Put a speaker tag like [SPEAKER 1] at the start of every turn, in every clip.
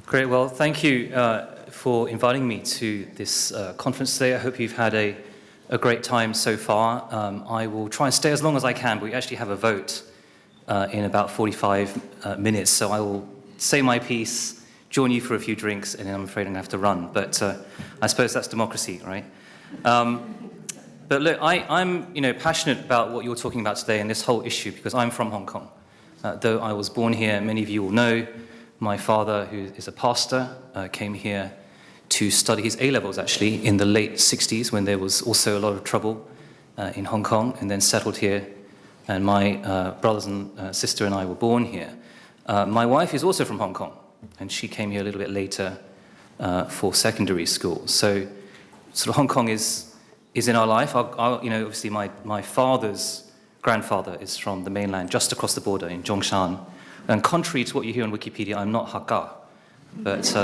[SPEAKER 1] Great. Well, thank you for inviting me to this conference today. I hope you've had a great time so far. I will try and stay as long as I can, but we actually have a vote in about 45 minutes, so I will say my piece, join you for a few drinks, and then I'm afraid I'm going to have to run. But I suppose that's democracy, right? But look, I'm passionate about what you're talking about today and this whole issue because I'm from Hong Kong. Though I was born here, many of you will know, my father, who is a pastor, came here to study his A-levels, actually, in the late 60s when there was also a lot of trouble in Hong Kong, and then settled here. And my brothers and sister and I were born here. My wife is also from Hong Kong, and she came here a little bit later for secondary school. So sort of Hong Kong is in our life. Obviously, my father's grandfather is from the mainland, just across the border in Zhongshan. And contrary to what you hear on Wikipedia, I'm not Hakka, but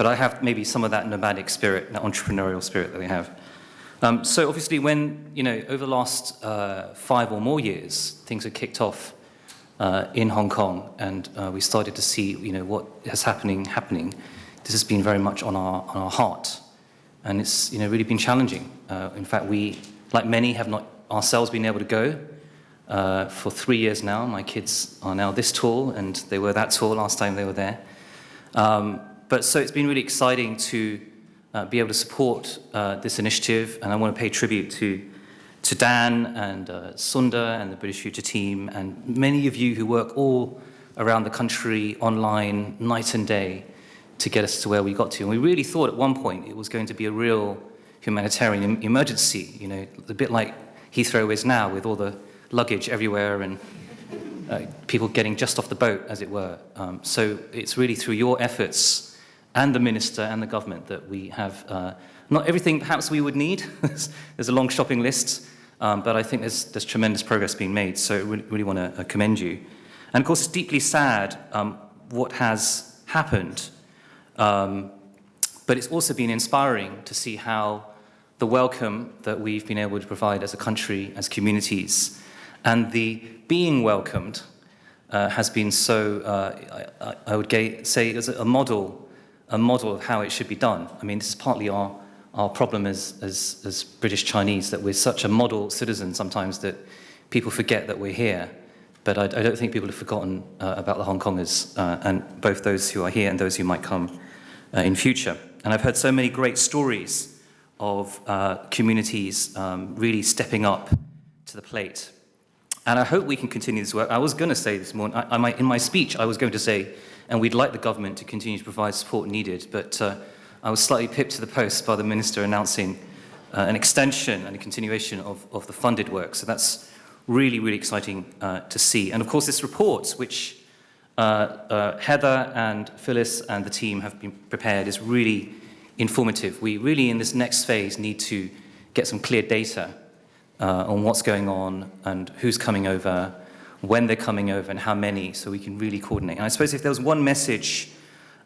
[SPEAKER 1] I have maybe some of that nomadic spirit, that entrepreneurial spirit that they have. So obviously, when over the last 5 or more years, things have kicked off in Hong Kong, and we started to see what is happening. This has been very much on our heart, and it's really been challenging. In fact, we, like many, have not ourselves been able to go. For 3 years now. My kids are now this tall, and they were that tall last time they were there. But so it's been really exciting to be able to support this initiative, and I want to pay tribute to Dan and Sunda and the British Future team, and many of you who work all around the country, online, night and day, to get us to where we got to. And we really thought at one point it was going to be a real humanitarian emergency, a bit like Heathrow is now, with all the luggage everywhere and people getting just off the boat, as it were. So it's really through your efforts and the minister and the government that we have not everything perhaps we would need. There's a long shopping list, but I think there's tremendous progress being made. So I really want to commend you. And of course, it's deeply sad what has happened, but it's also been inspiring to see how the welcome that we've been able to provide as a country, as communities, and the being welcomed has been so, I would say, as a model of how it should be done. I mean, this is partly our problem as British Chinese, that we're such a model citizen sometimes that people forget that we're here. But I don't think people have forgotten about the Hong Kongers, and both those who are here and those who might come in future. And I've heard so many great stories of communities really stepping up to the plate. And I hope we can continue this work. I was going to say this morning, in my speech, I was going to say, and we'd like the government to continue to provide support needed, but I was slightly pipped to the post by the minister announcing an extension and a continuation of the funded work. So that's really, really exciting to see. And of course, this report, which Heather and Phyllis and the team have been prepared, is really informative. We really, in this next phase, need to get some clear data on what's going on and who's coming over, when they're coming over, and how many, so we can really coordinate. And I suppose if there was one message,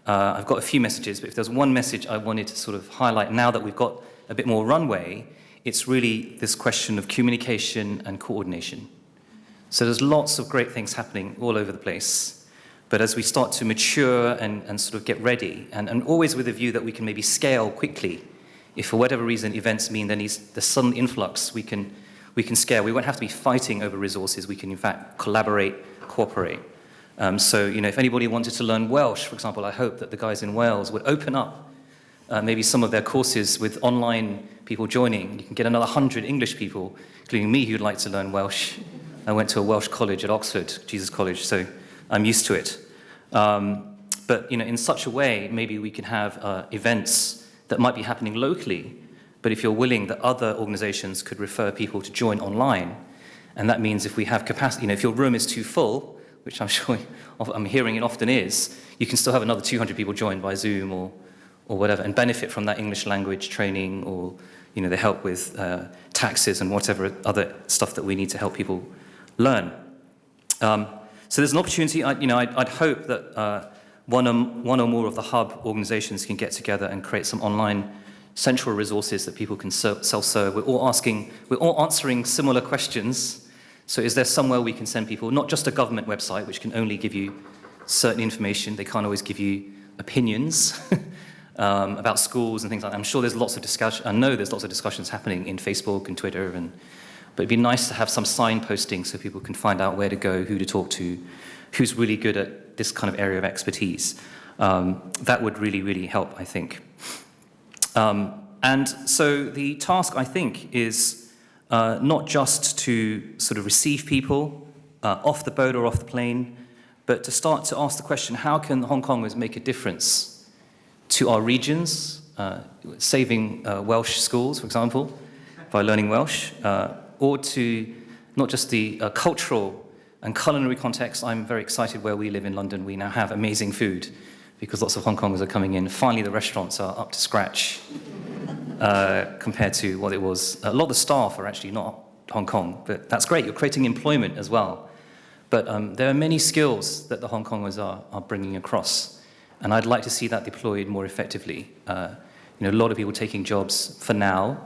[SPEAKER 1] I've got a few messages, but if there's one message I wanted to sort of highlight now that we've got a bit more runway, it's really this question of communication and coordination. So there's lots of great things happening all over the place, but as we start to mature and sort of get ready, and always with a view that we can maybe scale quickly, if for whatever reason events mean there needs the sudden influx, we can scale. We won't have to be fighting over resources. We can, in fact, collaborate, cooperate. So, if anybody wanted to learn Welsh, for example, I hope that the guys in Wales would open up maybe some of their courses with online people joining. You can get another 100 English people, including me, who'd like to learn Welsh. I went to a Welsh college at Oxford, Jesus College, so I'm used to it. But, in such a way, maybe we can have events that might be happening locally, but if you're willing that other organizations could refer people to join online, and that means if we have capacity, if your room is too full, which I'm sure I'm hearing it often is, you can still have another 200 people join by Zoom or whatever, and benefit from that English language training or the help with taxes and whatever other stuff that we need to help people learn. So there's an opportunity. I'd hope that one or more of the hub organizations can get together and create some online central resources that people can self-serve. We're all answering similar questions. So is there somewhere we can send people, not just a government website, which can only give you certain information. They can't always give you opinions about schools and things like that. I'm sure there's lots of discussion. I know there's lots of discussions happening in Facebook and Twitter, but it'd be nice to have some signposting so people can find out where to go, who to talk to, who's really good at this kind of area of expertise. That would really, really help, I think. And so the task, I think, is not just to sort of receive people off the boat or off the plane, but to start to ask the question, how can Hong Kongers make a difference to our regions, saving Welsh schools, for example, by learning Welsh, or to not just the cultural and culinary context. I'm very excited where we live in London. We now have amazing food because lots of Hong Kongers are coming in. Finally, the restaurants are up to scratch compared to what it was. A lot of the staff are actually not Hong Kong, but that's great. You're creating employment as well. But there are many skills that the Hong Kongers are bringing across, and I'd like to see that deployed more effectively. A lot of people taking jobs for now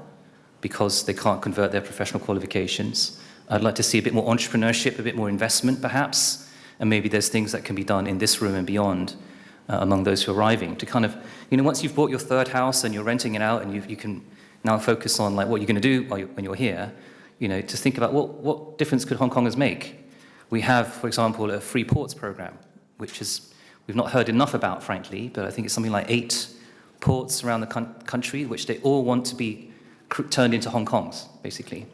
[SPEAKER 1] because they can't convert their professional qualifications. I'd like to see a bit more entrepreneurship, a bit more investment perhaps, and maybe there's things that can be done in this room and beyond among those who are arriving to kind of, once you've bought your third house and you're renting it out and you can now focus on like what you're going to do when you're here, to think about what difference could Hong Kongers make. We have, for example, a free ports program, which we've not heard enough about, frankly, but I think it's something like 8 ports around the country, which they all want to be turned into Hong Kongs, basically.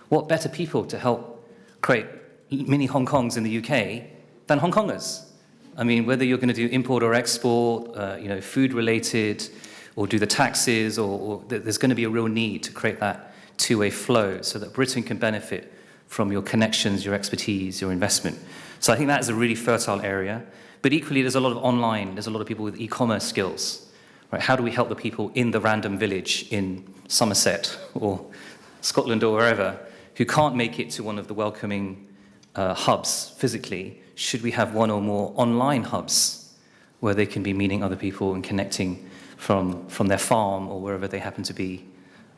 [SPEAKER 1] What better people to help create mini Hong Kongs in the UK than Hong Kongers? I mean, whether you're going to do import or export, food-related, or do the taxes, or there's going to be a real need to create that two-way flow so that Britain can benefit from your connections, your expertise, your investment. So I think that is a really fertile area. But equally, there's a lot of people with e-commerce skills. Right? How do we help the people in the random village in Somerset or Scotland or wherever who can't make it to one of the welcoming hubs physically? Should we have one or more online hubs where they can be meeting other people and connecting from their farm or wherever they happen to be,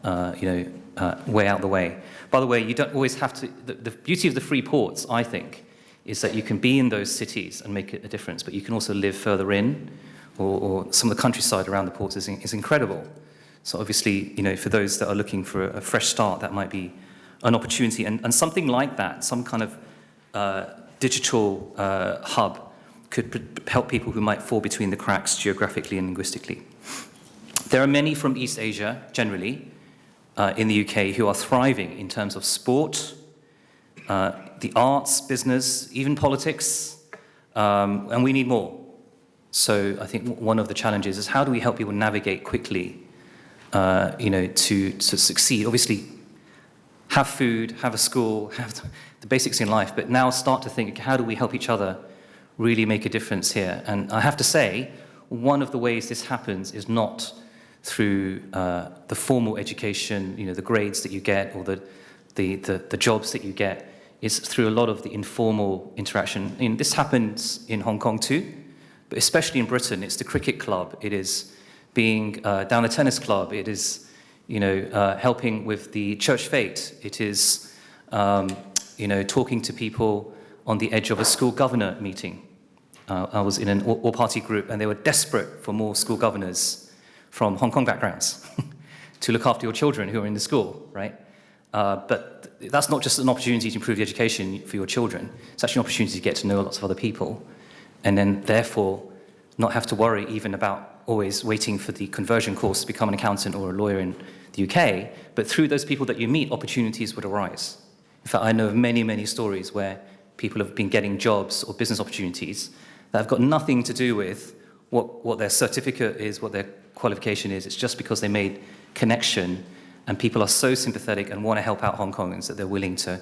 [SPEAKER 1] way out the way? By the way, you don't always have to. The beauty of the free ports, I think, is that you can be in those cities and make a difference, but you can also live further in, or some of the countryside around the ports is incredible. So obviously, for those that are looking for a fresh start, that might be an opportunity. And something like that, some kind of digital hub, could help people who might fall between the cracks geographically and linguistically. There are many from East Asia, generally, in the UK, who are thriving in terms of sport, the arts, business, even politics, and we need more. So I think one of the challenges is how do we help people navigate quickly, to succeed? Obviously, have food, have a school, have the basics in life, but now start to think, how do we help each other really make a difference here? And I have to say, one of the ways this happens is not through the formal education, the grades that you get or the jobs that you get. It's through a lot of the informal interaction. This happens in Hong Kong too, but especially in Britain, it's the cricket club. It is being down the tennis club. It is, helping with the church fete. It is, talking to people on the edge of a school governor meeting. I was in an all-party group, and they were desperate for more school governors from Hong Kong backgrounds to look after your children who are in the school, right? But that's not just an opportunity to improve the education for your children. It's actually an opportunity to get to know lots of other people, and then therefore not have to worry even about always waiting for the conversion course to become an accountant or a lawyer in the UK. But through those people that you meet, opportunities would arise. In fact, I know of many, many stories where people have been getting jobs or business opportunities that have got nothing to do with what their certificate is, what their qualification is. It's just because they made connection, and people are so sympathetic and want to help out Hong Kongans that they're willing to,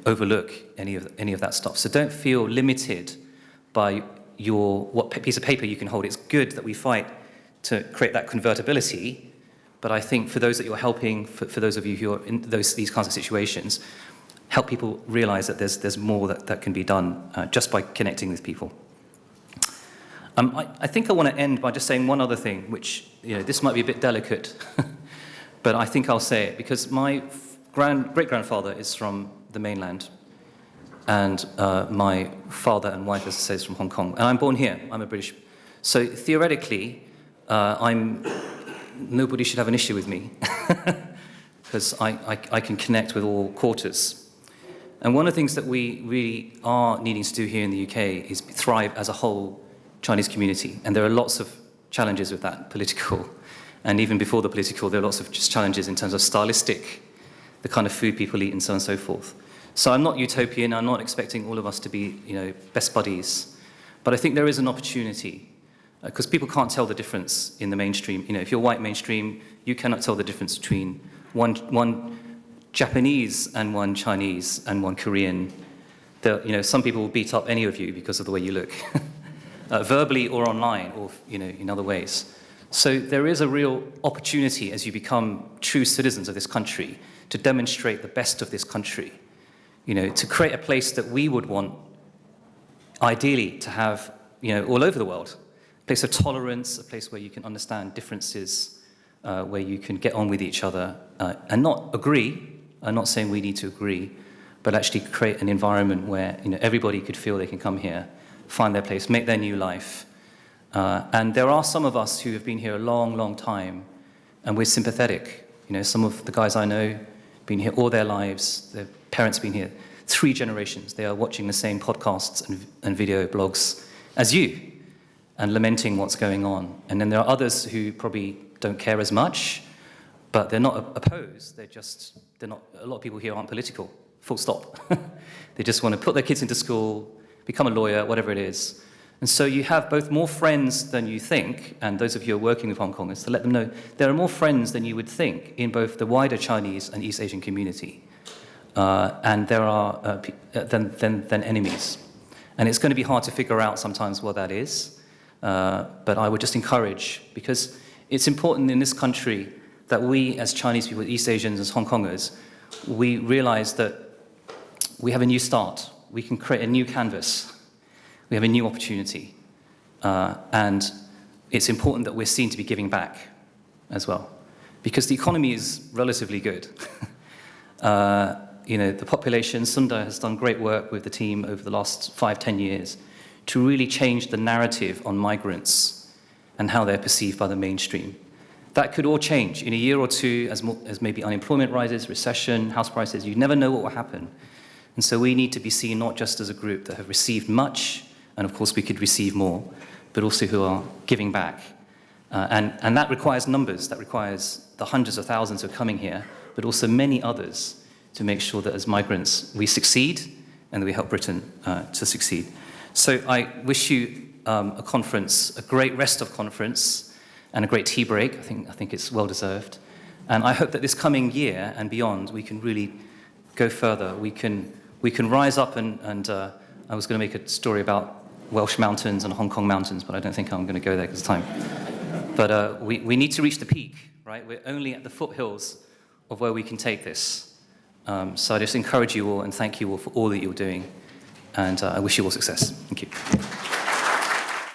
[SPEAKER 1] overlook any of that stuff. So don't feel limited by what piece of paper you can hold. It's good that we fight to create that convertibility, but I think for those that you're helping, for those of you who are in these kinds of situations, help people realize that there's more that can be done just by connecting with people. I think I want to end by just saying one other thing, which, this might be a bit delicate, but I think I'll say it, because my great-grandfather is from the mainland, and my father and wife, as I say, is from Hong Kong. And I'm born here. I'm a British So theoretically, nobody should have an issue with me because I can connect with all quarters. And one of the things that we really are needing to do here in the UK is thrive as a whole Chinese community. And there are lots of challenges with that, political. And even before the political, there are lots of just challenges in terms of stylistic, the kind of food people eat and so on and so forth. So I'm not utopian. I'm not expecting all of us to be, best buddies. But I think there is an opportunity because people can't tell the difference in the mainstream. If you're white mainstream, you cannot tell the difference between one Japanese and one Chinese and one Korean. Some people will beat up any of you because of the way you look, verbally or online or in other ways. So there is a real opportunity as you become true citizens of this country to demonstrate the best of this country, to create a place that we would want, ideally, to have all over the world, a place of tolerance, a place where you can understand differences, where you can get on with each other and not agree. I'm not saying we need to agree, but actually create an environment where everybody could feel they can come here, find their place, make their new life. And there are some of us who have been here a long, long time, and we're sympathetic. Some of the guys I know have been here all their lives. Their parents have been here 3 generations. They are watching the same podcasts and video blogs as you and lamenting what's going on. And then there are others who probably don't care as much, but they're not opposed. They're not. A lot of people here aren't political, full stop. They just want to put their kids into school, become a lawyer, whatever it is. And so you have both more friends than you think, and those of you who are working with Hong Kongers, to let them know there are more friends than you would think in both the wider Chinese and East Asian community. And there are than enemies. And it's going to be hard to figure out sometimes what that is. But I would just encourage, because it's important in this country that we as Chinese people, East Asians, as Hong Kongers, we realize that we have a new start. We can create a new canvas. We have a new opportunity. And it's important that we're seen to be giving back as well, because the economy is relatively good. The population, Sundar has done great work with the team over the last 5-10 years to really change the narrative on migrants and how they're perceived by the mainstream. That could all change in a year or two as maybe unemployment rises, recession, house prices. You never know what will happen. And so we need to be seen not just as a group that have received much, and of course we could receive more, but also who are giving back. And that requires numbers. That requires the hundreds of thousands who are coming here, but also many others to make sure that as migrants we succeed and that we help Britain to succeed. So I wish you a conference, a great rest of conference, and a great tea break. I think it's well deserved. And I hope that this coming year and beyond, we can really go further. We can rise up and I was going to make a story about Welsh mountains and Hong Kong mountains, but I don't think I'm going to go there because of time. But we need to reach the peak, right? We're only at the foothills of where we can take this. So I just encourage you all and thank you all for all that you're doing. And I wish you all success. Thank you.